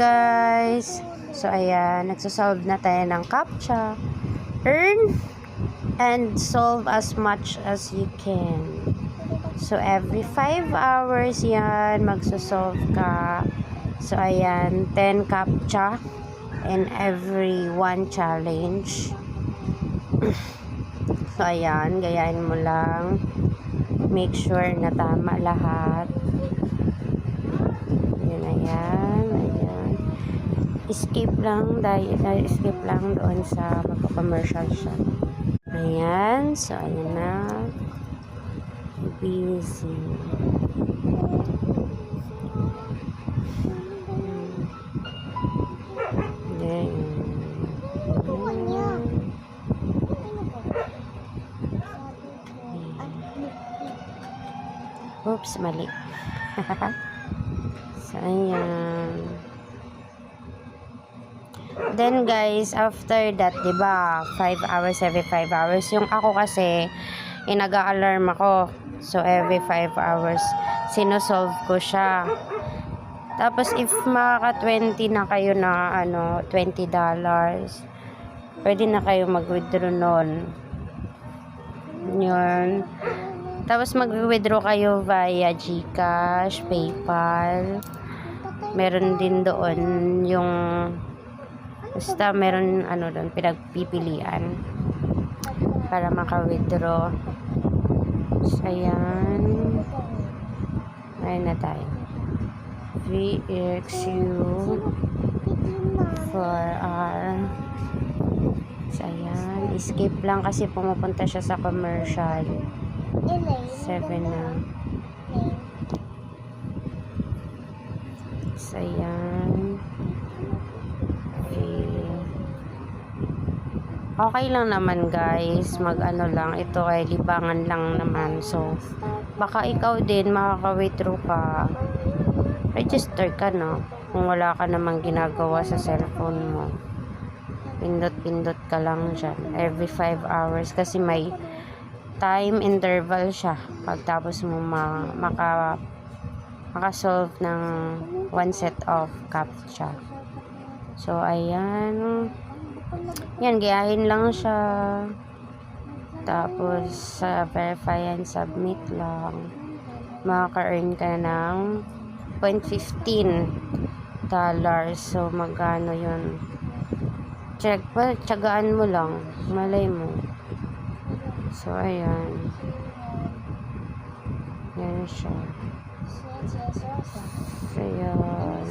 guys. So ayan, nagsosolve na tayo ng CAPTCHA. Earn and solve as much as you can. So every 5 hours yan, magsosolve ka. So ayan, 10 CAPTCHA and every 1 challenge. So ayan, gayahin mo lang. Make sure na tama lahat. Ayan. Escape lang doon sa magpa-commercial siya. Ayan, so ayan na. Busy. Ayan. Oops, mali. So, ayan. Then, guys, after that, diba, 5 hours, every 5 hours. Yung ako kasi, nag-a-alarm ako. So, every 5 hours, sinosolve ko siya. Tapos, if makaka-20 na kayo na, $20, pwede na kayo mag-withdraw nun. Yun. Tapos mag-withdraw kayo via GCash, PayPal. Meron din doon yung basta meron doon pinagpipilian para maka-withdraw. So, ayan. Ayan na tayo. VXU 4R. So, ayan. Escape lang kasi pumupunta siya sa commercial. 7 na. So, ayan. Okay lang naman guys. Lang. Ito ay libangan lang naman. So, baka ikaw din makaka-withdraw ka. Register ka na. Kung wala ka namang ginagawa sa cellphone mo. Pindot-pindot ka lang dyan. Every 5 hours. Kasi may time interval siya pagtapos mo makasolve ng 1 set of CAPTCHA. So ayan, gayahin lang siya, tapos verify and submit lang. Makaka-earn ka ng $0.15. So magkano yun, tsagaan mo lang, malay mo. So, ayan. Yan siya. So, ayan.